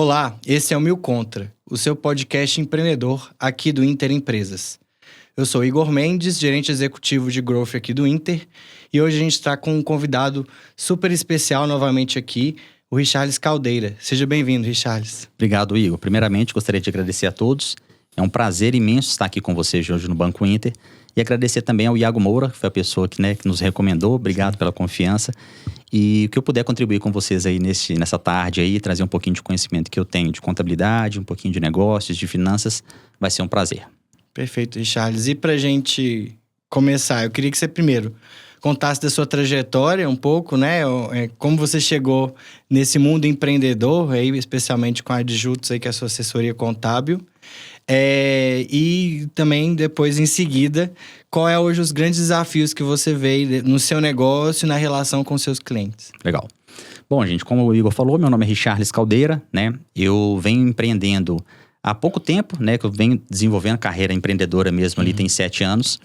Olá, esse é o Mil Contra, o seu podcast empreendedor aqui do Inter Empresas. Eu sou Igor Mendes, gerente executivo de Growth aqui do Inter, e hoje a gente está com um convidado super especial novamente aqui, o Richarlis Caldeira. Seja bem-vindo, Richarlis. Obrigado, Igor. Primeiramente, gostaria de agradecer a todos. É um prazer imenso estar aqui com vocês hoje no Banco Inter. E agradecer também ao Iago Moura, que foi a pessoa que nos recomendou. Obrigado pela confiança. E o que eu puder contribuir com vocês aí nessa tarde aí, trazer um pouquinho de conhecimento que eu tenho de contabilidade, um pouquinho de negócios, de finanças, vai ser um prazer. Perfeito, Richarlis. E para a gente começar, eu queria que você primeiro contasse da sua trajetória um pouco, né? Como você chegou nesse mundo empreendedor, aí, especialmente com a Adjutos, aí, que é a sua assessoria contábil. E também, depois, em seguida, qual é hoje os grandes desafios que você vê no seu negócio e na relação com seus clientes? Legal. Bom, gente, como o Igor falou, meu nome é Richarlis Caldeira, né? Eu venho empreendendo há pouco tempo, né? Que eu venho desenvolvendo carreira empreendedora mesmo ali, tem 7 anos.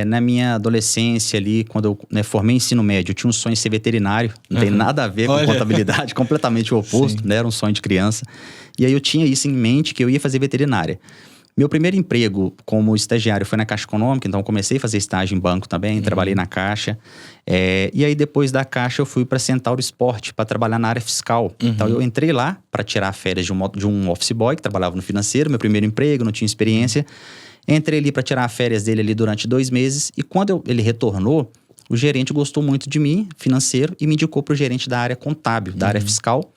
Na minha adolescência ali, quando eu formei ensino médio, eu tinha um sonho de ser veterinário. Não tem nada a ver com contabilidade, completamente o oposto, né? Era um sonho de criança. E aí eu tinha isso em mente, que eu ia fazer veterinária. Meu primeiro emprego como estagiário foi na Caixa Econômica, então comecei a fazer estágio em banco também, trabalhei na Caixa. E aí depois da Caixa eu fui para Centauro Esporte para trabalhar na área fiscal. Então eu entrei lá para tirar férias de um office boy que trabalhava no financeiro, meu primeiro emprego, não tinha experiência. Entrei ali para tirar férias dele ali durante 2 meses e quando ele retornou, o gerente gostou muito de mim, financeiro, e me indicou para o gerente da área contábil, da área fiscal.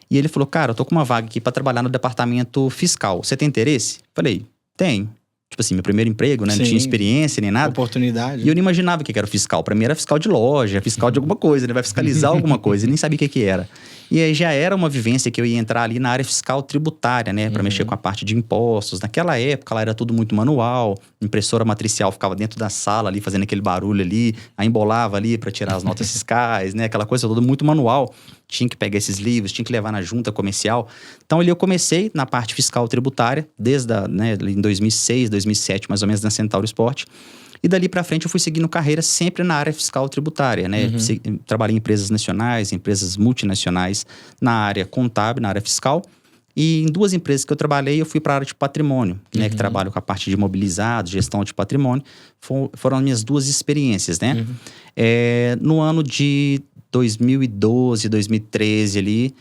E ele falou, cara, eu tô com uma vaga aqui para trabalhar no departamento fiscal. Você tem interesse? Falei, tenho. Tipo assim, meu primeiro emprego, né? Não tinha experiência nem nada. Oportunidade. E eu não imaginava o que era o fiscal. Pra mim era fiscal de loja, fiscal de alguma coisa, né? Vai fiscalizar alguma coisa. E nem sabia o que era. E aí já era uma vivência que eu ia entrar ali na área fiscal tributária, né? Pra mexer com a parte de impostos. Naquela época lá era tudo muito manual. Impressora matricial ficava dentro da sala ali, fazendo aquele barulho ali. Aí embolava ali pra tirar as notas fiscais, né? Aquela coisa toda muito manual. Tinha que pegar esses livros, tinha que levar na junta comercial. Então ali eu comecei na parte fiscal tributária, desde em 2006, 2007, mais ou menos, na Centauro Esporte. E dali pra frente eu fui seguindo carreira sempre na área fiscal tributária, né? Trabalhei em empresas nacionais, empresas multinacionais, na área contábil, na área fiscal. E em 2 empresas que eu trabalhei, eu fui para a área de patrimônio, né? Que trabalho com a parte de imobilizados, gestão de patrimônio. Foram as minhas 2 experiências, né? No ano de 2012, 2013 ali,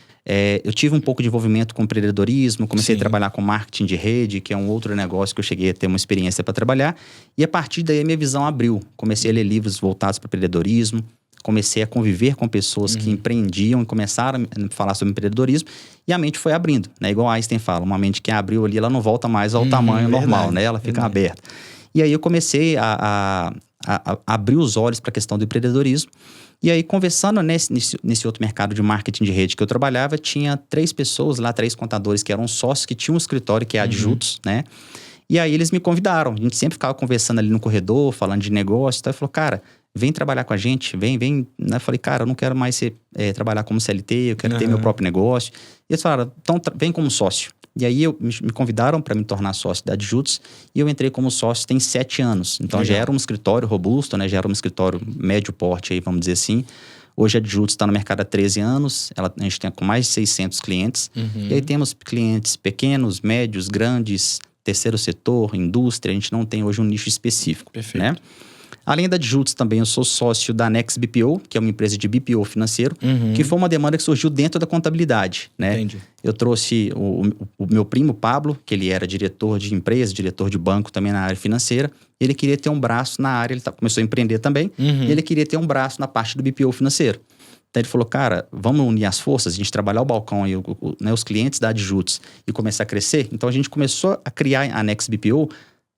eu tive um pouco de envolvimento com empreendedorismo, comecei a trabalhar com marketing de rede, que é um outro negócio que eu cheguei a ter uma experiência para trabalhar. E a partir daí a minha visão abriu. Comecei a ler livros voltados para empreendedorismo, comecei a conviver com pessoas que empreendiam e começaram a falar sobre empreendedorismo e a mente foi abrindo, né? Igual Einstein fala, uma mente que abriu ali, ela não volta mais ao tamanho normal, né? Ela fica aberta. E aí eu comecei a abrir os olhos para a questão do empreendedorismo. E aí, conversando nesse outro mercado de marketing de rede que eu trabalhava, tinha 3 pessoas lá, 3 contadores que eram sócios, que tinham um escritório que é Adjutos, né? E aí eles me convidaram. A gente sempre ficava conversando ali no corredor, falando de negócio e tal. E falou, cara, vem trabalhar com a gente, vem. Né? Eu falei, cara, eu não quero mais trabalhar como CLT, eu quero ter meu próprio negócio. E eles falaram, então vem como sócio. E aí me convidaram para me tornar sócio da Adjutos e eu entrei como sócio tem 7 anos. Então já era um escritório robusto, né? Já era um escritório médio porte, aí, vamos dizer assim. Hoje a Adjutos está no mercado há 13 anos, a gente tem com mais de 600 clientes. E aí temos clientes pequenos, médios, grandes, terceiro setor, indústria. A gente não tem hoje um nicho específico. Perfeito. Né? Além da Adjutos também, eu sou sócio da Next BPO, que é uma empresa de BPO financeiro, que foi uma demanda que surgiu dentro da contabilidade, né? Entendi. Eu trouxe o meu primo Pablo, que ele era diretor de empresa, diretor de banco também na área financeira. Ele queria ter um braço na área, ele começou a empreender também, e ele queria ter um braço na parte do BPO financeiro. Então ele falou, cara, vamos unir as forças, a gente trabalhar o balcão e os clientes da Adjutos e começar a crescer. Então a gente começou a criar a Next BPO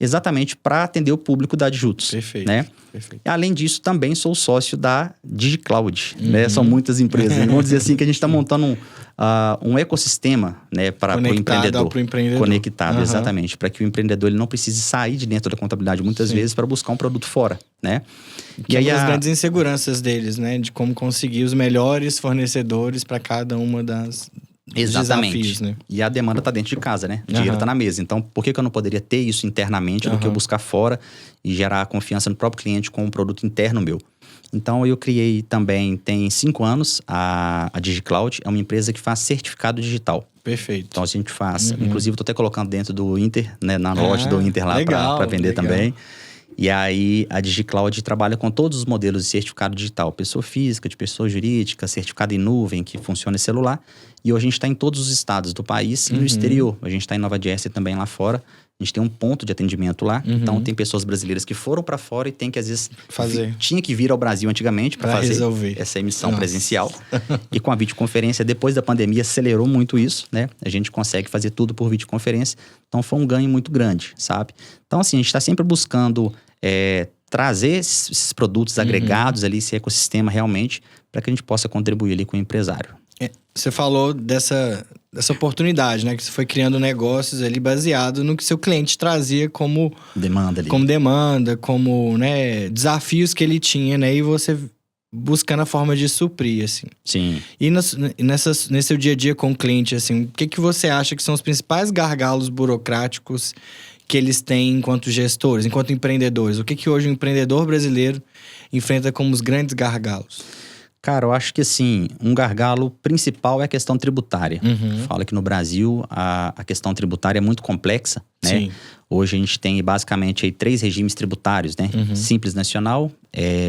exatamente para atender o público da Adjutos. Perfeito. Né? Perfeito. E, além disso, também sou sócio da DigiCloud. Né? São muitas empresas. Vamos dizer assim que a gente está montando um ecossistema, né, para o empreendedor. Conectado, exatamente. Para que o empreendedor ele não precise sair de dentro da contabilidade muitas vezes para buscar um produto fora. Né? E aí as grandes inseguranças deles, né? De como conseguir os melhores fornecedores para cada uma das... Exatamente. Desafios, né? E a demanda tá dentro de casa, né? O dinheiro tá na mesa. Então, por que eu não poderia ter isso internamente do que eu buscar fora e gerar confiança no próprio cliente com um produto interno meu? Então, eu criei também, tem 5 anos, a DigiCloud. É uma empresa que faz certificado digital. Perfeito. Então, a gente faz. Inclusive, estou até colocando dentro do Inter, né, na loja do Inter lá para vender também. E aí, a DigiCloud trabalha com todos os modelos de certificado digital. Pessoa física, de pessoa jurídica, certificado em nuvem, que funciona em celular. E hoje a gente está em todos os estados do país e no exterior. A gente está em Nova Jersey também lá fora. A gente tem um ponto de atendimento lá. Então, tem pessoas brasileiras que foram para fora e tem que, às vezes... Tinha que vir ao Brasil antigamente para fazer essa emissão presencial. E com a videoconferência, depois da pandemia, acelerou muito isso, né? A gente consegue fazer tudo por videoconferência. Então, foi um ganho muito grande, sabe? Então, assim, a gente está sempre buscando... trazer esses produtos agregados ali, esse ecossistema realmente, para que a gente possa contribuir ali com o empresário. Você falou dessa oportunidade, né? Que você foi criando negócios ali baseado no que seu cliente trazia como demanda ali. Como né, desafios que ele tinha, né? E você buscando a forma de suprir, assim. Sim. E nesse seu dia a dia com o cliente, assim, o que você acha que são os principais gargalos burocráticos que eles têm enquanto gestores, enquanto empreendedores? O que hoje o empreendedor brasileiro enfrenta como os grandes gargalos? Cara, eu acho que assim, um gargalo principal é a questão tributária. Fala que no Brasil a questão tributária é muito complexa, né? Sim. Hoje a gente tem basicamente aí 3 regimes tributários, né? Simples Nacional,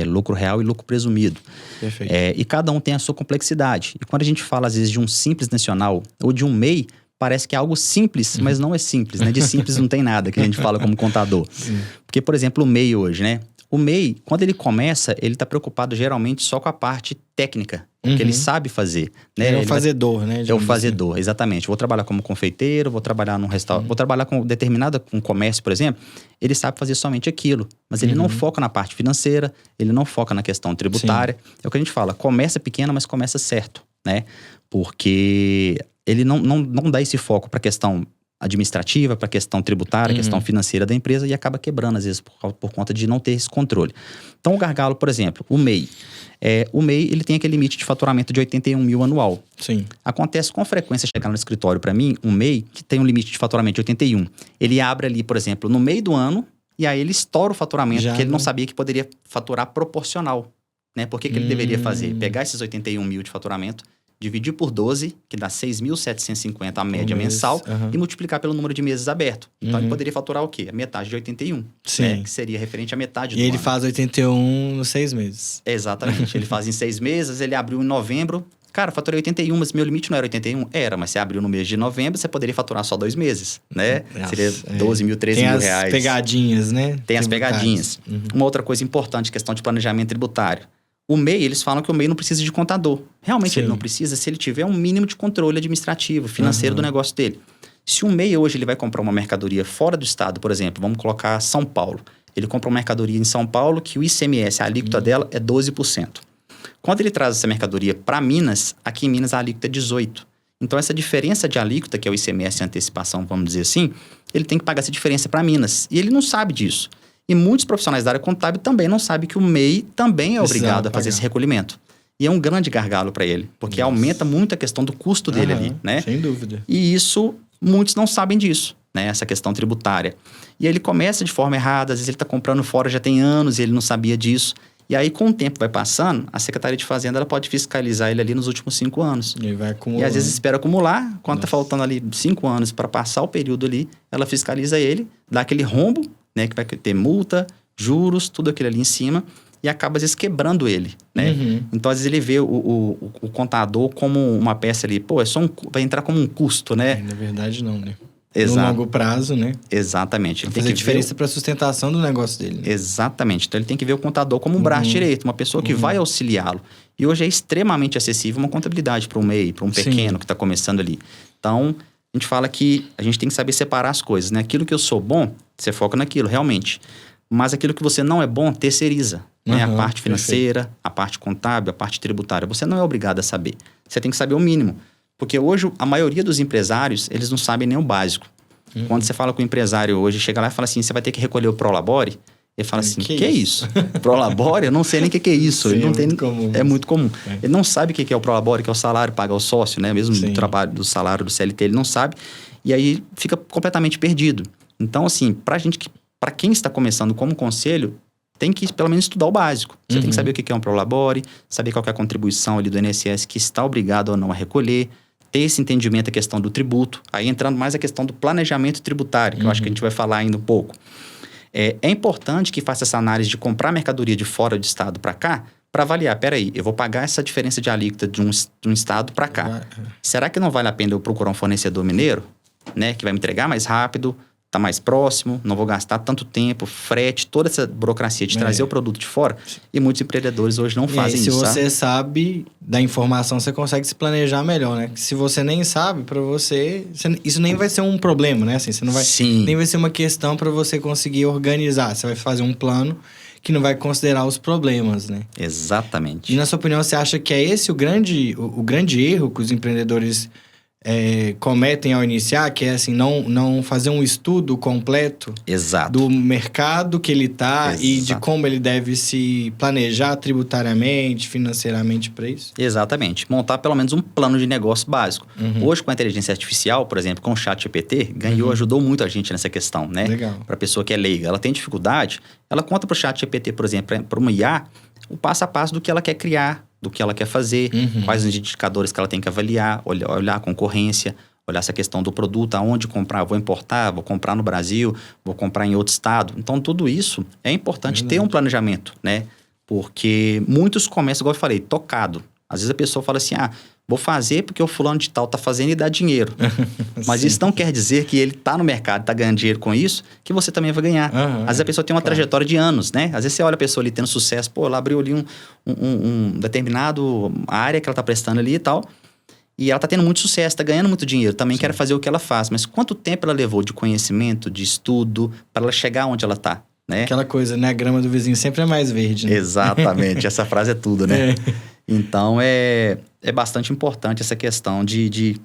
lucro real e lucro presumido. Perfeito. E cada um tem a sua complexidade. E quando a gente fala às vezes de um Simples Nacional ou de um MEI, parece que é algo simples, mas não é simples, né? De simples não tem nada, que a gente fala como contador. Sim. Porque, por exemplo, o MEI hoje, né? O MEI, quando ele começa, ele está preocupado geralmente só com a parte técnica, que ele sabe fazer. Né? É o fazedor, né? É o fazedor, exatamente. Vou trabalhar como confeiteiro, vou trabalhar num restaurante, vou trabalhar com um comércio, por exemplo. Ele sabe fazer somente aquilo, mas ele não foca na parte financeira, ele não foca na questão tributária. É o que a gente fala, começa pequeno, mas começa certo, né? Porque ele não dá esse foco para a questão administrativa, para a questão tributária, questão financeira da empresa e acaba quebrando, às vezes, por conta de não ter esse controle. Então, o gargalo, por exemplo, o MEI. O MEI, ele tem aquele limite de faturamento de 81 mil anual. Sim. Acontece com frequência chegar no escritório, para mim, um MEI que tem um limite de faturamento de 81. Ele abre ali, por exemplo, no meio do ano e aí ele estoura o faturamento, porque ele não sabia que poderia faturar proporcional. Né? Por que ele deveria fazer? Pegar esses 81 mil de faturamento, dividir por 12, que dá 6.750 a média mensal, e multiplicar pelo número de meses aberto. Então, ele poderia faturar o quê? A metade de 81. Sim. Né? Que seria referente à metade do ano. E ele faz 81 nos 6 meses. Exatamente. Ele faz em 6 meses, ele abriu em novembro. Cara, faturei 81, mas meu limite não era 81? Era, mas você abriu no mês de novembro, você poderia faturar só 2 meses, né? Nossa, seria 12 mil, 13 mil reais. Tem as pegadinhas, né? Tem as pegadinhas. Uma outra coisa importante, questão de planejamento tributário. O MEI, eles falam que o MEI não precisa de contador. Realmente ele não precisa se ele tiver um mínimo de controle administrativo, financeiro do negócio dele. Se um MEI hoje ele vai comprar uma mercadoria fora do estado, por exemplo, vamos colocar São Paulo. Ele compra uma mercadoria em São Paulo que o ICMS, a alíquota dela é 12%. Quando ele traz essa mercadoria para Minas, aqui em Minas a alíquota é 18%. Então essa diferença de alíquota, que é o ICMS em antecipação, vamos dizer assim, ele tem que pagar essa diferença para Minas. E ele não sabe disso. E muitos profissionais da área contábil também não sabem que o MEI também é obrigado a fazer esse recolhimento. E é um grande gargalo para ele, porque aumenta muito a questão do custo dele ali, né? Sem dúvida. E isso, muitos não sabem disso, né? Essa questão tributária. E aí ele começa de forma errada, às vezes ele está comprando fora já tem anos e ele não sabia disso. E aí, com o tempo vai passando, a Secretaria de Fazenda ela pode fiscalizar ele ali nos últimos 5 anos. E vai acumulando. E às vezes espera acumular, quando está faltando ali 5 anos para passar o período ali, ela fiscaliza ele, dá aquele rombo, né? Que vai ter multa, juros, tudo aquilo ali em cima, e acaba, às vezes, quebrando ele, né? Então, às vezes, ele vê o contador como uma peça ali, pô, vai entrar como um custo, né? Na verdade, não, né? Exato. No longo prazo, né? Exatamente. Ele tem que diferença para a sustentação do negócio dele. Né? Exatamente. Então, ele tem que ver o contador como um braço direito, uma pessoa que vai auxiliá-lo. E hoje é extremamente acessível uma contabilidade para um MEI, para um pequeno que está começando ali. Então, a gente fala que a gente tem que saber separar as coisas, né? Aquilo que eu sou bom, você foca naquilo, realmente. Mas aquilo que você não é bom, terceiriza. Né? A parte financeira, a parte contábil, a parte tributária. Você não é obrigado a saber. Você tem que saber o mínimo. Porque hoje, a maioria dos empresários, eles não sabem nem o básico. Quando você fala com o empresário hoje, chega lá e fala assim, você vai ter que recolher o Prolabore. Ele fala assim, que é isso? Prolabore? Eu não sei nem o que é isso. Sim, ele não é muito comum. É muito comum. Ele não sabe o que é o Prolabore, que é o salário, paga o sócio, né? Mesmo do trabalho, do salário do CLT, ele não sabe. E aí, fica completamente perdido. Então, assim, para quem está começando como conselho, tem que pelo menos estudar o básico. Você tem que saber o que é um Prolabore, saber qual que é a contribuição ali do INSS que está obrigado ou não a recolher, ter esse entendimento da questão do tributo. Aí entrando mais a questão do planejamento tributário, que eu acho que a gente vai falar ainda um pouco. É importante que faça essa análise de comprar mercadoria de fora do estado para cá, para avaliar, peraí, eu vou pagar essa diferença de alíquota de um estado para cá. Será que não vale a pena eu procurar um fornecedor mineiro, né, que vai me entregar mais rápido, tá mais próximo, não vou gastar tanto tempo, frete, toda essa burocracia de trazer o produto de fora? E muitos empreendedores hoje não fazem isso, se você sabe da informação, você consegue se planejar melhor, né? Se você nem sabe, para você... Isso nem vai ser um problema, né? Assim, você não vai, nem vai ser uma questão para você conseguir organizar. Você vai fazer um plano que não vai considerar os problemas, né? Exatamente. E na sua opinião, você acha que é esse o grande erro que os empreendedores cometem ao iniciar, que é assim, não fazer um estudo completo do mercado que ele está e de como ele deve se planejar tributariamente, financeiramente para isso? Exatamente. Montar pelo menos um plano de negócio básico. Hoje, com a inteligência artificial, por exemplo, com o ChatGPT, ajudou muito a gente nessa questão, né? Legal. Para a pessoa que é leiga. Ela tem dificuldade, ela conta para o ChatGPT, por exemplo, para uma IA, o passo a passo do que ela quer criar, do que ela quer fazer, quais os indicadores que ela tem que avaliar, olhar a concorrência, olhar essa questão do produto, aonde comprar, vou importar, vou comprar no Brasil, vou comprar em outro estado. Então, tudo isso é importante ter um planejamento, né? Porque muitos começam, igual eu falei, tocado. Às vezes a pessoa fala assim, vou fazer porque o fulano de tal tá fazendo e dá dinheiro. Mas isso não quer dizer que ele tá no mercado, tá ganhando dinheiro com isso, que você também vai ganhar. Às vezes a pessoa tem uma trajetória de anos, né? Às vezes você olha a pessoa ali tendo sucesso, ela abriu ali um determinado área que ela tá prestando ali e tal, e ela tá tendo muito sucesso, tá ganhando muito dinheiro, também quer fazer o que ela faz. Mas quanto tempo ela levou de conhecimento, de estudo, para ela chegar onde ela tá? Né? Aquela coisa, né? A grama do vizinho sempre é mais verde, né? Exatamente. Essa frase é tudo, né? Então, é bastante importante essa questão de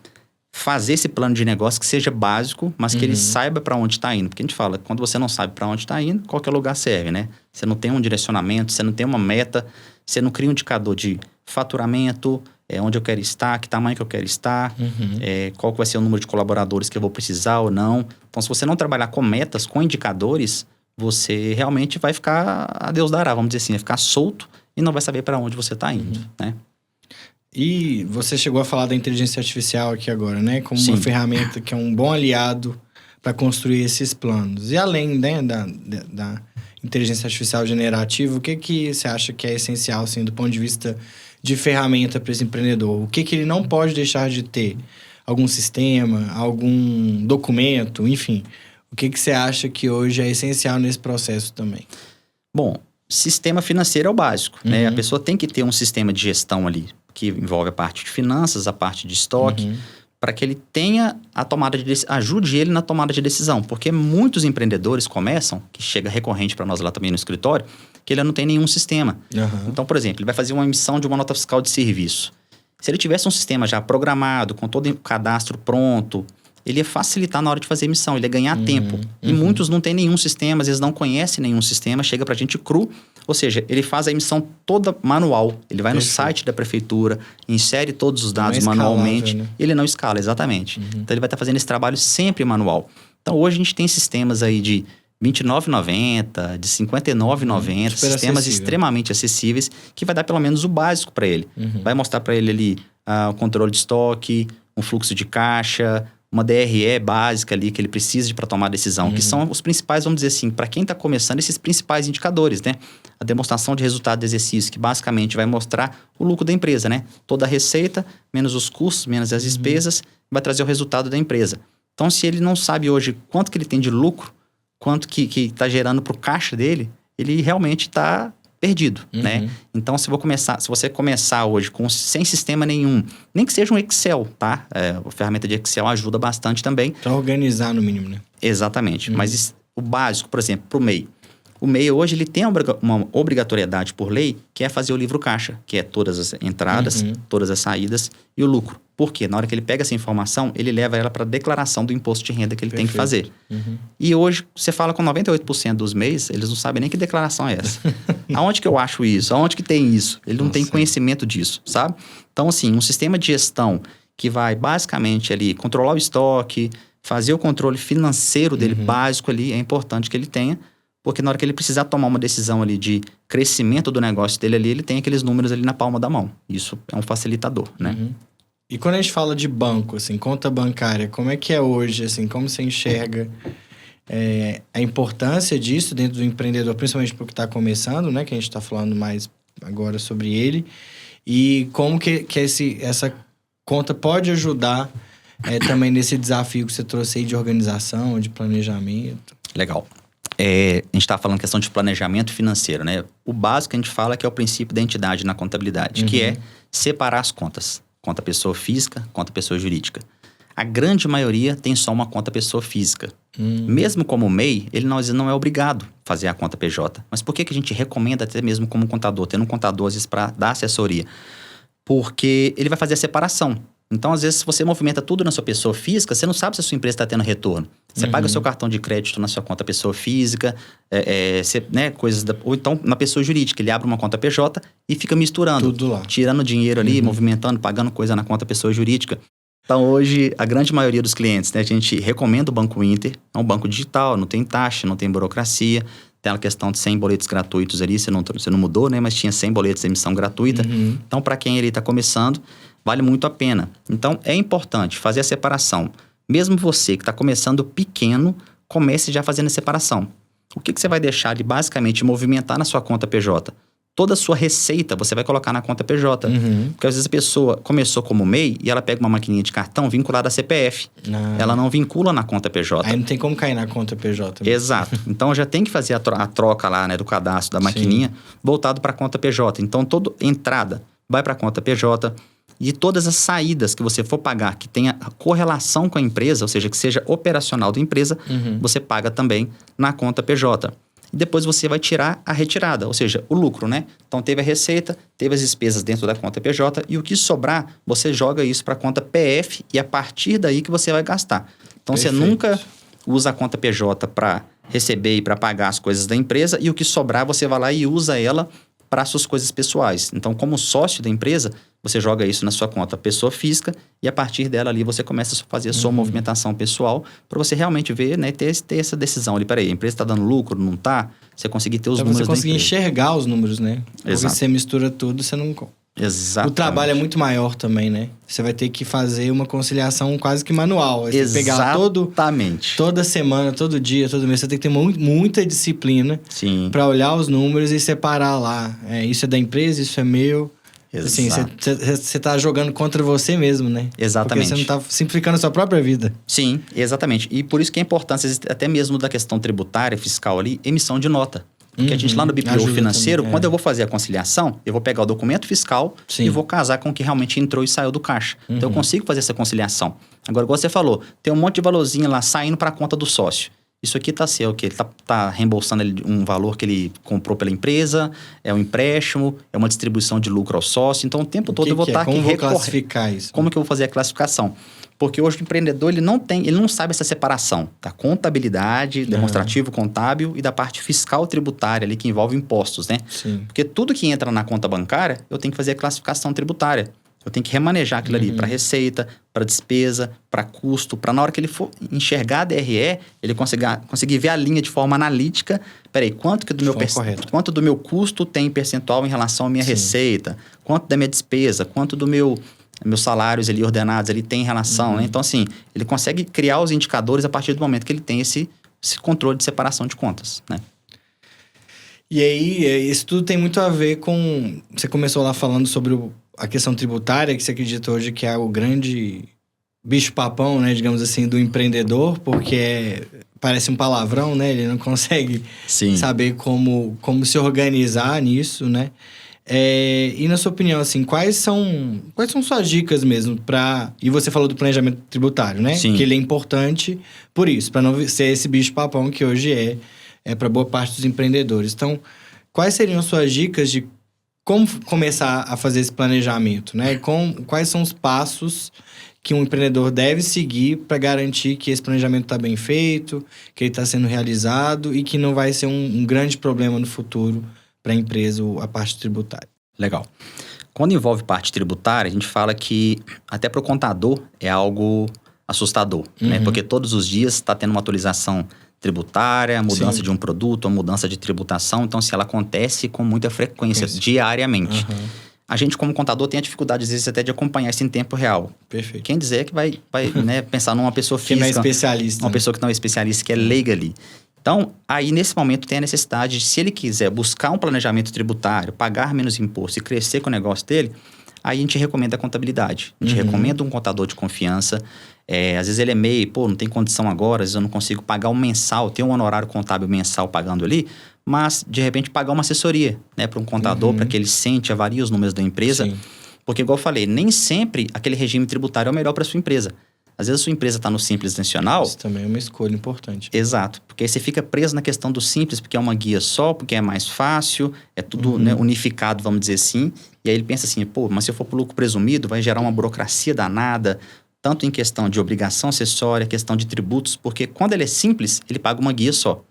fazer esse plano de negócio que seja básico, mas que ele saiba para onde está indo. Porque a gente fala, quando você não sabe para onde está indo, qualquer lugar serve, né? Você não tem um direcionamento, você não tem uma meta, você não cria um indicador de faturamento, onde eu quero estar, que tamanho que eu quero estar, qual que vai ser o número de colaboradores que eu vou precisar ou não. Então, se você não trabalhar com metas, com indicadores, você realmente vai ficar, a Deus dará, vamos dizer assim, vai ficar solto e não vai saber para onde você está indo, né? E você chegou a falar da inteligência artificial aqui agora, né? Como uma ferramenta que é um bom aliado para construir esses planos. E além, né, da inteligência artificial generativa, o que você acha que é essencial, assim, do ponto de vista de ferramenta para esse empreendedor? O que ele não pode deixar de ter? Algum sistema, algum documento, enfim... O que você acha que hoje é essencial nesse processo também? Bom, sistema financeiro é o básico, né? A pessoa tem que ter um sistema de gestão ali, que envolve a parte de finanças, a parte de estoque, para que ele tenha a tomada de decisão, ajude ele na tomada de decisão. Porque muitos empreendedores começam, que chega recorrente para nós lá também no escritório, que ele não tem nenhum sistema. Então, por exemplo, ele vai fazer uma emissão de uma nota fiscal de serviço. Se ele tivesse um sistema já programado, com todo o cadastro pronto, ele ia facilitar na hora de fazer emissão, ele ia ganhar tempo. E muitos não têm nenhum sistema, às vezes não conhecem nenhum sistema, chega pra gente cru, ou seja, ele faz a emissão toda manual. Ele vai no site da prefeitura, insere todos os dados manualmente. Né? Ele não escala, exatamente. Então ele vai estar fazendo esse trabalho sempre manual. Então hoje a gente tem sistemas aí de R$ 29,90, de R$ 59,90, sistemas extremamente acessíveis, que vai dar pelo menos o básico para ele. Vai mostrar para ele ali o controle de estoque, um fluxo de caixa, uma DRE básica ali que ele precisa para tomar decisão, que são os principais, vamos dizer assim, para quem está começando, esses principais indicadores, né? A demonstração de resultado de exercício, que basicamente vai mostrar o lucro da empresa, né? Toda a receita, menos os custos, menos as despesas, vai trazer o resultado da empresa. Então, se ele não sabe hoje quanto que ele tem de lucro, quanto que está gerando para o caixa dele, ele realmente está perdido, né? Então, se você começar hoje sem sistema nenhum, nem que seja um Excel, tá? A ferramenta de Excel ajuda bastante também. Para organizar no mínimo, né? Exatamente. Mas o básico, por exemplo, para o MEI. O MEI hoje ele tem uma obrigatoriedade por lei, que é fazer o livro caixa, que é todas as entradas, todas as saídas e o lucro. Por quê? Na hora que ele pega essa informação, ele leva ela para a declaração do imposto de renda que ele tem que fazer. E hoje, você fala com 98% dos MEIs, eles não sabem nem que declaração é essa. Aonde que eu acho isso? Aonde que tem isso? Ele não tem conhecimento disso, sabe? Então, assim, um sistema de gestão que vai basicamente ali controlar o estoque, fazer o controle financeiro dele básico ali, é importante que ele tenha, porque na hora que ele precisar tomar uma decisão ali de crescimento do negócio dele ali, ele tem aqueles números ali na palma da mão. Isso é um facilitador, né? E quando a gente fala de banco, assim, conta bancária, como é que é hoje, assim, como você enxerga a importância disso dentro do empreendedor, principalmente porque está começando, né? Que a gente está falando mais agora sobre ele. E como que essa conta pode ajudar também nesse desafio que você trouxe aí de organização, de planejamento. Legal. A gente está falando questão de planejamento financeiro, né? O básico que a gente fala que é o princípio da entidade na contabilidade, que é separar as contas. Conta pessoa física, conta pessoa jurídica. A grande maioria tem só uma conta pessoa física. Mesmo como MEI, ele não é obrigado a fazer a conta PJ. Mas por que a gente recomenda até mesmo como contador, tendo um contador às vezes para dar assessoria? Porque ele vai fazer a separação. Então, às vezes, se você movimenta tudo na sua pessoa física, você não sabe se a sua empresa está tendo retorno. Você paga o seu cartão de crédito na sua conta pessoa física, ou então na pessoa jurídica. Ele abre uma conta PJ e fica misturando. Tudo lá. Tirando dinheiro ali, movimentando, pagando coisa na conta pessoa jurídica. Então, hoje, a grande maioria dos clientes, né, a gente recomenda o Banco Inter. É um banco digital, não tem taxa, não tem burocracia. Tem a questão de 100 boletos gratuitos ali, você não mudou, né? Mas tinha 100 boletos de emissão gratuita. Então, para quem ele está começando, vale muito a pena. Então, é importante fazer a separação. Mesmo você que está começando pequeno, comece já fazendo a separação. O que você vai deixar de basicamente movimentar na sua conta PJ? Toda a sua receita você vai colocar na conta PJ. Porque às vezes a pessoa começou como MEI e ela pega uma maquininha de cartão vinculada a CPF. Ela não vincula na conta PJ. Aí não tem como cair na conta PJ. Mesmo. Exato. Então já tem que fazer a troca lá, né, do cadastro da maquininha voltado para a conta PJ. Então toda entrada vai para a conta PJ e todas as saídas que você for pagar que tenha correlação com a empresa, ou seja, que seja operacional da empresa, você paga também na conta PJ. E depois você vai tirar a retirada, ou seja, o lucro, né? Então, teve a receita, teve as despesas dentro da conta PJ e o que sobrar, você joga isso para a conta PF e a partir daí que você vai gastar. Então, Perfeito. Você nunca usa a conta PJ para receber e para pagar as coisas da empresa e o que sobrar, você vai lá e usa ela para suas coisas pessoais. Então, como sócio da empresa, você joga isso na sua conta pessoa física e a partir dela ali você começa a fazer a sua movimentação pessoal para você realmente ver, né, ter essa decisão ali. Peraí, a empresa está dando lucro, não está? Você conseguir ter os números da empresa. Você conseguir enxergar os números, né? Porque Exato. se você mistura tudo, você não... Exatamente. O trabalho é muito maior também, né? Você vai ter que fazer uma conciliação quase que manual. Você pegar toda semana, todo dia, todo mês. Você tem que ter muita disciplina para olhar os números e separar lá. Isso é da empresa, isso é meu. Assim, você tá jogando contra você mesmo, né? Exatamente. Porque você não tá simplificando a sua própria vida. Sim, exatamente. E por isso que a importância, até mesmo da questão tributária, fiscal ali, emissão de nota. Porque a gente lá no BPO financeiro, também, quando eu vou fazer a conciliação, eu vou pegar o documento fiscal e vou casar com o que realmente entrou e saiu do caixa. Então eu consigo fazer essa conciliação. Agora, igual você falou, tem um monte de valorzinho lá saindo para a conta do sócio. Isso aqui tá o quê? Ele tá reembolsando um valor que ele comprou pela empresa, é um empréstimo, é uma distribuição de lucro ao sócio. Então, o tempo todo eu vou estar aqui recorrendo. Como eu vou classificar isso? Como que eu vou fazer a classificação? Porque hoje o empreendedor ele não sabe essa separação da contabilidade, demonstrativo contábil e da parte fiscal tributária ali que envolve impostos, né? Sim. Porque tudo que entra na conta bancária, eu tenho que fazer a classificação tributária. Eu tenho que remanejar aquilo ali para receita, para despesa, para custo, para na hora que ele for enxergar a DRE, ele conseguir ver a linha de forma analítica. Peraí, quanto do meu custo tem percentual em relação à minha receita? Quanto da minha despesa? Quanto do meus salários ali ordenados ali tem em relação, né? Então, assim, ele consegue criar os indicadores a partir do momento que ele tem esse controle de separação de contas, né? E aí, isso tudo tem muito a ver com... Você começou lá falando sobre a questão tributária, que você acredita hoje que é o grande bicho-papão, né, digamos assim, do empreendedor, porque parece um palavrão, né? Ele não consegue saber como se organizar nisso, né? E na sua opinião, assim, quais são suas dicas mesmo para... E você falou do planejamento tributário, né? Sim. Que ele é importante por isso, para não ser esse bicho-papão que hoje é para boa parte dos empreendedores. Então, quais seriam suas dicas de como começar a fazer esse planejamento, né? Quais são os passos que um empreendedor deve seguir para garantir que esse planejamento está bem feito, que ele está sendo realizado e que não vai ser um grande problema no futuro para a empresa a parte tributária? Legal. Quando envolve parte tributária, a gente fala que até para o contador é algo assustador, né? Porque todos os dias está tendo uma atualização tributária, mudança de um produto, a mudança de tributação. Então, se ela acontece com muita frequência, diariamente. A gente, como contador, tem a dificuldade, às vezes, até de acompanhar isso em tempo real. Perfeito. Quem dizer que vai né, pensar numa pessoa Que física... não é especialista. Uma pessoa que não é especialista, que é leiga ali. Então, aí, nesse momento, tem a necessidade de, se ele quiser buscar um planejamento tributário, pagar menos imposto e crescer com o negócio dele, aí a gente recomenda a contabilidade. A gente recomenda um contador de confiança. Às vezes ele é MEI, não tem condição agora, às vezes eu não consigo pagar um mensal, ter um honorário contábil mensal pagando ali, mas, de repente, pagar uma assessoria, né, para um contador, para que ele sente, avalie os números da empresa. Sim. Porque, igual eu falei, nem sempre aquele regime tributário é o melhor para sua empresa. Às vezes a sua empresa está no Simples Nacional. Isso também é uma escolha importante. Exato. Porque aí você fica preso na questão do Simples, porque é uma guia só, porque é mais fácil, é tudo né, unificado, vamos dizer assim. E aí ele pensa assim, mas se eu for para o lucro presumido, vai gerar uma burocracia danada, tanto em questão de obrigação acessória, questão de tributos, porque quando ele é simples, ele paga uma guia só.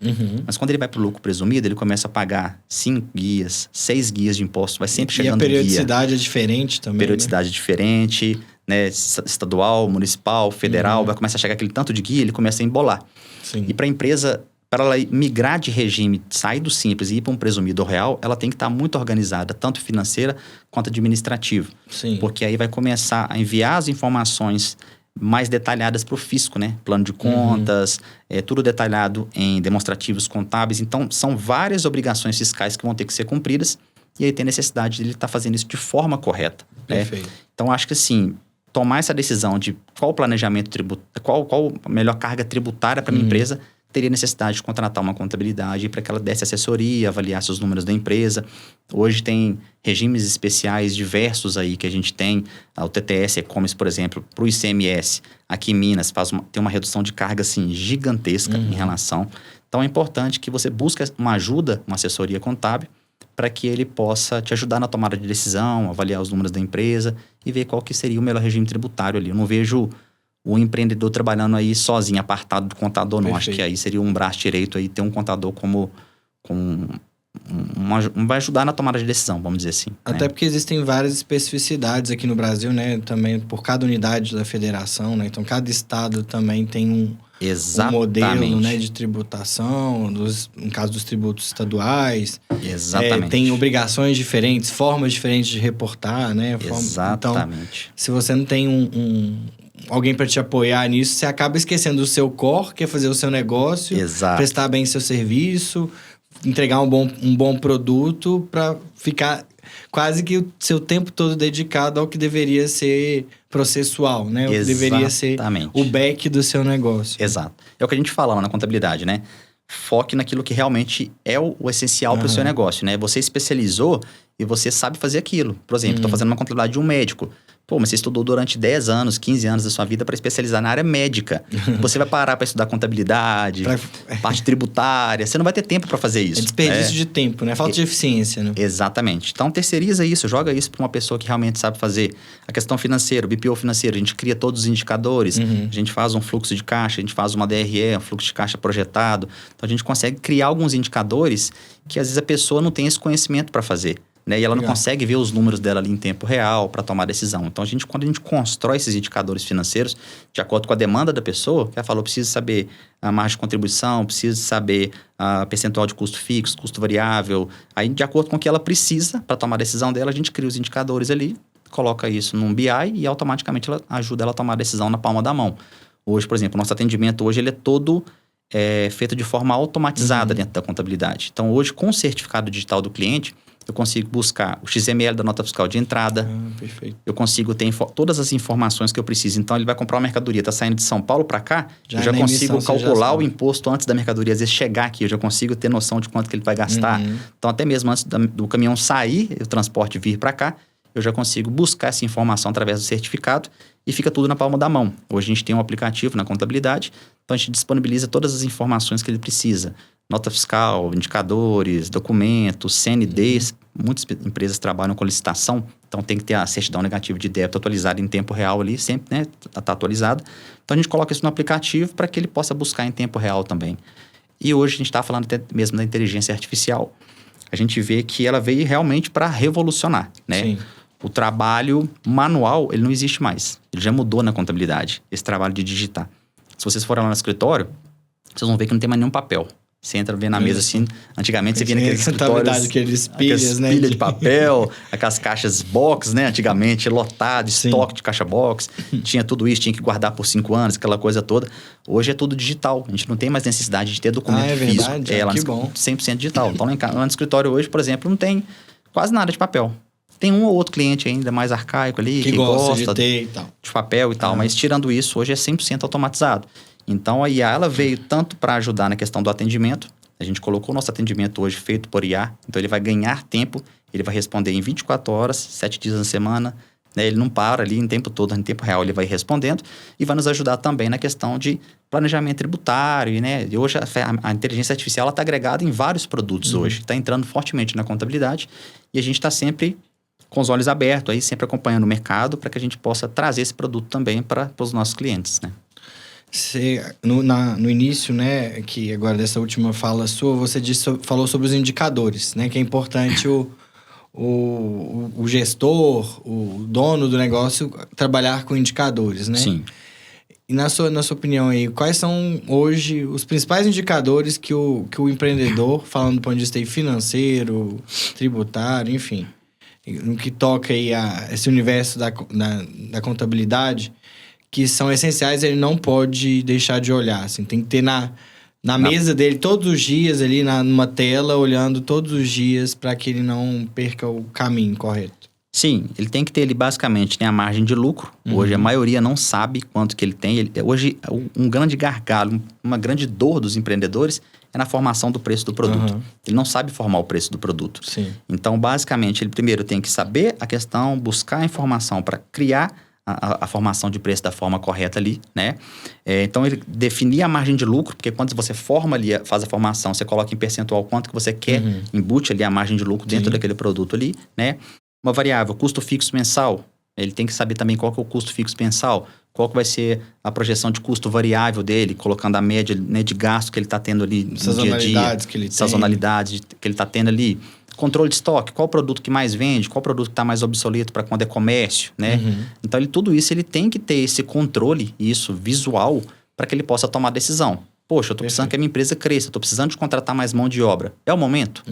Mas quando ele vai para o lucro presumido, ele começa a pagar 5 guias, 6 guias de imposto, vai sempre chegando guia. E a periodicidade é diferente também, periodicidade diferente, né? Estadual, municipal, federal, vai começar a chegar aquele tanto de guia, ele começa a embolar. Sim. E para a empresa, para ela migrar de regime, sair do simples e ir para um presumido ou real, ela tem que estar muito organizada, tanto financeira quanto administrativa. Sim. Porque aí vai começar a enviar as informações mais detalhadas para o fisco, né? Plano de contas, tudo detalhado em demonstrativos contábeis. Então, são várias obrigações fiscais que vão ter que ser cumpridas e aí tem necessidade de ele estar fazendo isso de forma correta. Perfeito. Né? Então, acho que assim, tomar essa decisão de qual planejamento tributário, qual a melhor carga tributária para a minha empresa, teria necessidade de contratar uma contabilidade para que ela desse assessoria, avaliasse os números da empresa. Hoje tem regimes especiais diversos aí que a gente tem. O TTS E-Commerce, por exemplo, para o ICMS, aqui em Minas, tem uma redução de carga assim, gigantesca em relação. Então, é importante que você busque uma ajuda, uma assessoria contábil, para que ele possa te ajudar na tomada de decisão, avaliar os números da empresa e ver qual que seria o melhor regime tributário ali. Eu não vejo o empreendedor trabalhando aí sozinho, apartado do contador, não. Perfeito. Acho que aí seria um braço direito aí, ter um contador vai ajudar na tomada de decisão, vamos dizer assim. Até porque existem várias especificidades aqui no Brasil, né? Também por cada unidade da federação, né? Então, cada estado também tem um modelo, né, de tributação, no caso dos tributos estaduais. Exatamente. Tem obrigações diferentes, formas diferentes de reportar, né? Exatamente. Então, se você não tem alguém para te apoiar nisso, você acaba esquecendo o seu core, que é fazer o seu negócio, prestar bem seu serviço, entregar um bom produto para ficar quase que o seu tempo todo dedicado ao que deveria ser processual, né? O que deveria ser o back do seu negócio. Exato. É o que a gente fala lá na contabilidade, né? Foque naquilo que realmente é o essencial para o seu negócio, né? Você especializou e você sabe fazer aquilo. Por exemplo, estou fazendo uma contabilidade de um médico. Mas você estudou durante 10 anos, 15 anos da sua vida para especializar na área médica. Você vai parar para estudar contabilidade, parte tributária. Você não vai ter tempo para fazer isso. É desperdício de tempo, né? Falta de eficiência, né? Exatamente. Então, terceiriza isso. Joga isso para uma pessoa que realmente sabe fazer. A questão financeira, o BPO financeiro. A gente cria todos os indicadores. A gente faz um fluxo de caixa, a gente faz uma DRE, um fluxo de caixa projetado. Então, a gente consegue criar alguns indicadores que, às vezes, a pessoa não tem esse conhecimento para fazer. Né? E ela não consegue ver os números dela ali em tempo real para tomar decisão. Então, quando a gente constrói esses indicadores financeiros, de acordo com a demanda da pessoa, que ela falou, preciso saber a margem de contribuição, preciso saber a percentual de custo fixo, custo variável. Aí, de acordo com o que ela precisa para tomar a decisão dela, a gente cria os indicadores ali, coloca isso num BI e automaticamente ajuda ela a tomar a decisão na palma da mão. Hoje, por exemplo, o nosso atendimento hoje ele é todo feito de forma automatizada dentro da contabilidade. Então, hoje, com o certificado digital do cliente, eu consigo buscar o XML da nota fiscal de entrada. Perfeito. Eu consigo ter todas as informações que eu preciso. Então, ele vai comprar uma mercadoria, está saindo de São Paulo para cá, eu já consigo calcular o imposto antes da mercadoria, às vezes, chegar aqui. Eu já consigo ter noção de quanto que ele vai gastar. Então, até mesmo antes do caminhão sair, o transporte vir para cá, eu já consigo buscar essa informação através do certificado e fica tudo na palma da mão. Hoje, a gente tem um aplicativo na contabilidade, então a gente disponibiliza todas as informações que ele precisa. Nota fiscal, indicadores, documentos, CNDs. Muitas empresas trabalham com licitação, então tem que ter a certidão negativa de débito atualizada em tempo real ali, sempre, né? Está atualizado. Então a gente coloca isso no aplicativo para que ele possa buscar em tempo real também. E hoje a gente está falando até mesmo da inteligência artificial. A gente vê que ela veio realmente para revolucionar, né? Sim. O trabalho manual, ele não existe mais. Ele já mudou na contabilidade, esse trabalho de digitar. Se vocês forem lá no escritório, vocês vão ver que não tem mais nenhum papel. Você entra vendo na mesa assim, antigamente você via naqueles escritórios... Aqueles pilhas, né? Pilha de papel, aquelas caixas box, né? Antigamente, lotado, estoque de caixa box. Tinha tudo isso, tinha que guardar por 5 anos, aquela coisa toda. Hoje é tudo digital. A gente não tem mais necessidade de ter documento físico. Verdade? Que bom. 100% digital. Então, lá no escritório hoje, por exemplo, não tem quase nada de papel. Tem um ou outro cliente ainda mais arcaico ali, que gosta de ter e tal. De papel e tal. Mas tirando isso, hoje é 100% automatizado. Então, a IA, ela veio tanto para ajudar na questão do atendimento. A gente colocou o nosso atendimento hoje feito por IA. Então, ele vai ganhar tempo. Ele vai responder em 24 horas, 7 dias na semana. Né? Ele não para ali em tempo todo, em tempo real. Ele vai respondendo e vai nos ajudar também na questão de planejamento tributário. Né? E hoje, a inteligência artificial está agregada em vários produtos hoje. Está entrando fortemente na contabilidade. E a gente está sempre com os olhos abertos, aí, sempre acompanhando o mercado para que a gente possa trazer esse produto também para os nossos clientes, né? No início, né, que agora dessa última fala sua, você falou sobre os indicadores, né, que é importante o gestor, o dono do negócio trabalhar com indicadores, né? Sim. E na sua opinião aí, quais são hoje os principais indicadores que o empreendedor, falando do ponto de vista aí financeiro, tributário, enfim, no que toca aí a esse universo da contabilidade, que são essenciais, ele não pode deixar de olhar, assim, tem que ter na mesa dele todos os dias ali, numa tela, olhando todos os dias para que ele não perca o caminho correto. Sim, ele tem que ter ali basicamente, né, a margem de lucro. Hoje a maioria não sabe quanto que ele tem. Hoje um grande gargalo, uma grande dor dos empreendedores é na formação do preço do produto. Ele não sabe formar o preço do produto. Sim. Então, basicamente, ele primeiro tem que saber a questão, buscar a informação para criar a formação de preço da forma correta ali, né? Então, ele definir a margem de lucro, porque quando você forma ali, faz a formação, você coloca em percentual quanto que você quer, embute ali a margem de lucro dentro daquele produto ali, né? Uma variável, custo fixo mensal. Ele tem que saber também qual que é o custo fixo mensal, qual que vai ser a projeção de custo variável dele, colocando a média, né, de gasto que ele está tendo ali no dia a dia. Sazonalidades que ele está tendo ali. Controle de estoque, qual produto que mais vende, qual produto que está mais obsoleto para quando é comércio, né? Então, tudo isso ele tem que ter esse controle, isso visual, para que ele possa tomar decisão. Poxa, eu estou precisando que a minha empresa cresça, estou precisando de contratar mais mão de obra. É o momento?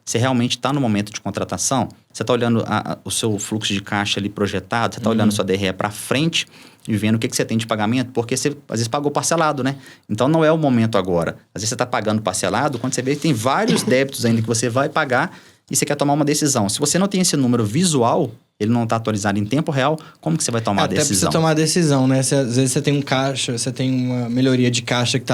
Você realmente está no momento de contratação? Você está olhando o seu fluxo de caixa ali projetado? Você está olhando a sua DRE para frente e vendo o que você tem de pagamento? Porque você, às vezes, pagou parcelado, né? Então, não é o momento agora. Às vezes, você está pagando parcelado, quando você vê que tem vários débitos ainda que você vai pagar e você quer tomar uma decisão. Se você não tem esse número visual, ele não está atualizado em tempo real, como que você vai tomar a decisão? Até precisa tomar a decisão, né? Às vezes você tem um caixa, você tem uma melhoria de caixa que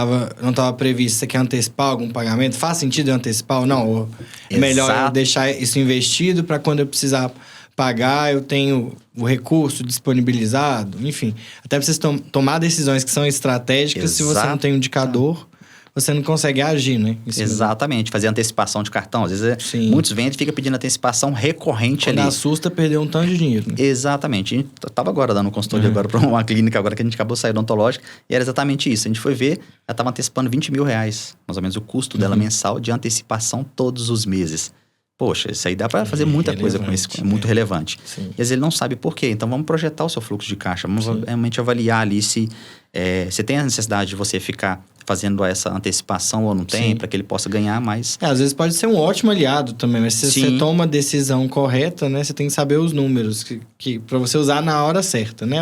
não estava prevista, você quer antecipar algum pagamento? Faz sentido eu antecipar ou não? É melhor eu deixar isso investido para quando eu precisar pagar, eu tenho o recurso disponibilizado? Enfim, até precisa tomar decisões que são estratégicas. Se você não tem um indicador, você não consegue agir, né? Exatamente, fazer antecipação de cartão. Às vezes, muitos vendem e ficam pedindo antecipação recorrente ali. Quando assusta, perder um tanto de dinheiro. Né? Exatamente. A gente estava agora dando consultoria agora para uma clínica agora que a gente acabou de sair odontológica e era exatamente isso. A gente foi ver, ela estava antecipando 20 mil reais, mais ou menos o custo dela mensal de antecipação todos os meses. Poxa, isso aí dá para fazer muita coisa com isso, é muito relevante. Sim. E às vezes ele não sabe por quê. Então, vamos projetar o seu fluxo de caixa. Vamos realmente avaliar ali se você tem a necessidade de você ficar fazendo essa antecipação ou não tem, para que ele possa ganhar mais. Às vezes pode ser um ótimo aliado também, mas se você toma a decisão correta, né? Você tem que saber os números que para você usar na hora certa, né?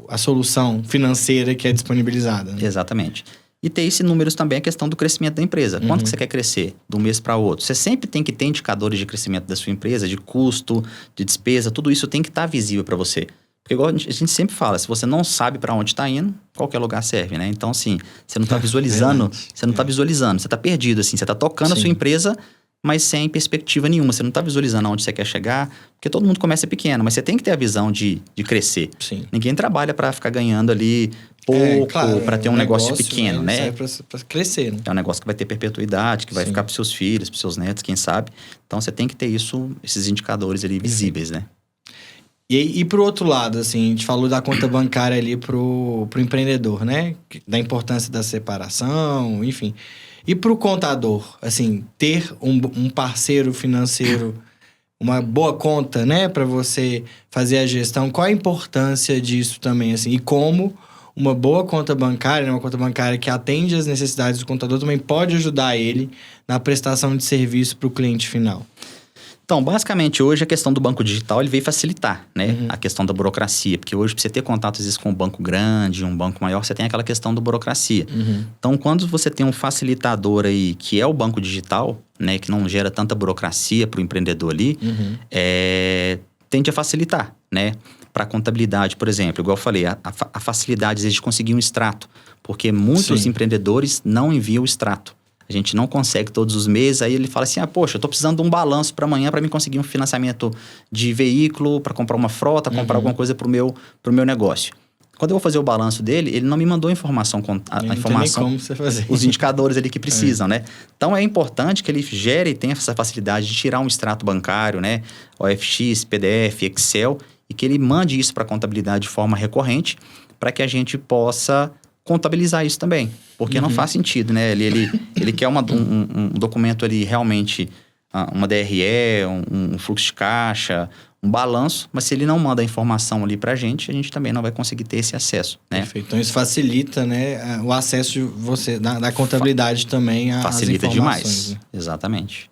A solução financeira que é disponibilizada. Né? Exatamente. E ter esses números também a questão do crescimento da empresa. Quanto que você quer crescer de um mês para outro? Você sempre tem que ter indicadores de crescimento da sua empresa, de custo, de despesa, tudo isso tem que estar visível para você. Porque igual a gente sempre fala, se você não sabe para onde está indo, qualquer lugar serve, né? Então, assim, você não está visualizando, você está perdido, assim, você está tocando a sua empresa, mas sem perspectiva nenhuma. Você não está visualizando aonde você quer chegar, porque todo mundo começa pequeno, mas você tem que ter a visão de crescer. Sim. Ninguém trabalha para ficar ganhando ali pouco, para ter um negócio pequeno, né? Para crescer, né? É um negócio que vai ter perpetuidade, que vai ficar para seus filhos, para seus netos, quem sabe. Então, você tem que ter esses indicadores ali visíveis, né? E pro outro lado, assim, a gente falou da conta bancária ali pro empreendedor, né? Da importância da separação, enfim. E pro contador, assim, ter um parceiro financeiro, uma boa conta, né? Para você fazer a gestão. Qual a importância disso também, assim? E como uma boa conta bancária, né, uma conta bancária que atende às necessidades do contador, também pode ajudar ele na prestação de serviço para o cliente final? Então, basicamente, hoje a questão do banco digital, ele veio facilitar, né? A questão da burocracia. Porque hoje, para você ter contato, às vezes, com um banco grande, um banco maior, você tem aquela questão da burocracia. Então, quando você tem um facilitador aí, que é o banco digital, né? Que não gera tanta burocracia para o empreendedor ali, tende a facilitar, né? Para a contabilidade, por exemplo, igual eu falei, a facilidade, às vezes, de conseguir um extrato. Porque muitos empreendedores não enviam o extrato. A gente não consegue todos os meses, aí ele fala assim, poxa, eu estou precisando de um balanço para amanhã para mim conseguir um financiamento de veículo, para comprar uma frota, comprar alguma coisa para o meu negócio. Quando eu vou fazer o balanço dele, ele não me mandou a informação, não tem nem como você fazer. Os indicadores ali que precisam, né? Então, é importante que ele gere e tenha essa facilidade de tirar um extrato bancário, né? OFX, PDF, Excel, e que ele mande isso para a contabilidade de forma recorrente, para que a gente possa contabilizar isso também, porque não faz sentido, né? Ele quer um documento ali realmente, uma DRE, um fluxo de caixa, um balanço, mas se ele não manda a informação ali pra gente também não vai conseguir ter esse acesso, né? Perfeito. Então isso facilita, né, o acesso de você, da contabilidade também às facilita informações. Demais, exatamente.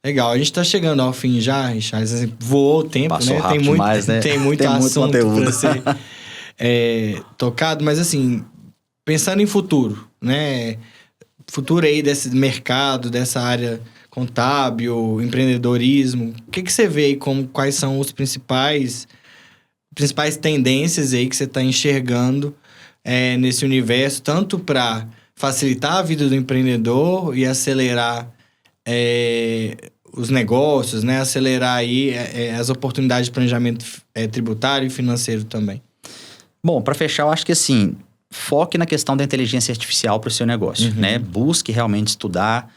Legal, a gente tá chegando ao fim já, Richard, assim, voou o tempo, passou né? Rápido demais, né? Tem muito assunto para ser tocado, mas assim, pensando em futuro, né? Futuro aí desse mercado, dessa área contábil, empreendedorismo. O que você vê aí quais são os principais tendências aí que você está enxergando nesse universo, tanto para facilitar a vida do empreendedor e acelerar os negócios, né? Acelerar aí as oportunidades de planejamento tributário e financeiro também. Bom, para fechar, eu acho que assim, foque na questão da inteligência artificial para o seu negócio, né? Busque realmente estudar,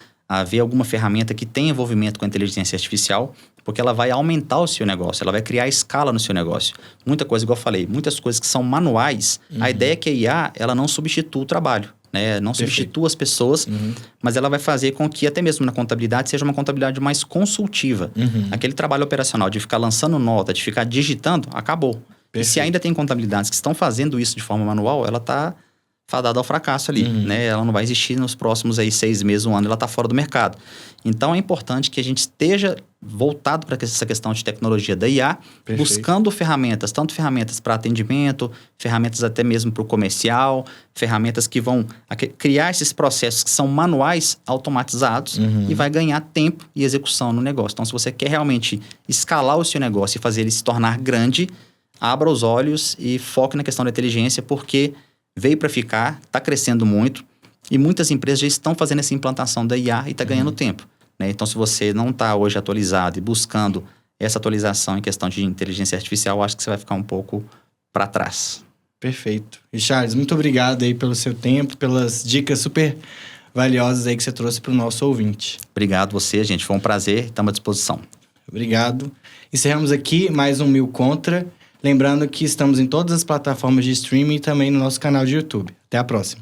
ver alguma ferramenta que tenha envolvimento com a inteligência artificial, porque ela vai aumentar o seu negócio, ela vai criar escala no seu negócio. Muita coisa, igual eu falei, muitas coisas que são manuais, a ideia é que a IA, ela não substitua o trabalho, né? Não substitua as pessoas, mas ela vai fazer com que até mesmo na contabilidade seja uma contabilidade mais consultiva. Aquele trabalho operacional de ficar lançando nota, de ficar digitando, acabou. E se ainda tem contabilidades que estão fazendo isso de forma manual, ela está fadada ao fracasso ali, né? Ela não vai existir nos próximos 6 meses, 1 ano, ela está fora do mercado. Então, é importante que a gente esteja voltado para essa questão de tecnologia da IA, buscando ferramentas, tanto ferramentas para atendimento, ferramentas até mesmo para o comercial, ferramentas que vão criar esses processos que são manuais, automatizados, e vai ganhar tempo e execução no negócio. Então, se você quer realmente escalar o seu negócio e fazer ele se tornar grande, abra os olhos e foque na questão da inteligência, porque veio para ficar, está crescendo muito e muitas empresas já estão fazendo essa implantação da IA e está ganhando tempo, né? Então, se você não está hoje atualizado e buscando essa atualização em questão de inteligência artificial, eu acho que você vai ficar um pouco para trás. Perfeito. Richard, muito obrigado aí pelo seu tempo, pelas dicas super valiosas aí que você trouxe para o nosso ouvinte. Obrigado você, gente. Foi um prazer. Estamos à disposição. Obrigado. Encerramos aqui mais um Mil Contra. Lembrando que estamos em todas as plataformas de streaming e também no nosso canal de YouTube. Até a próxima.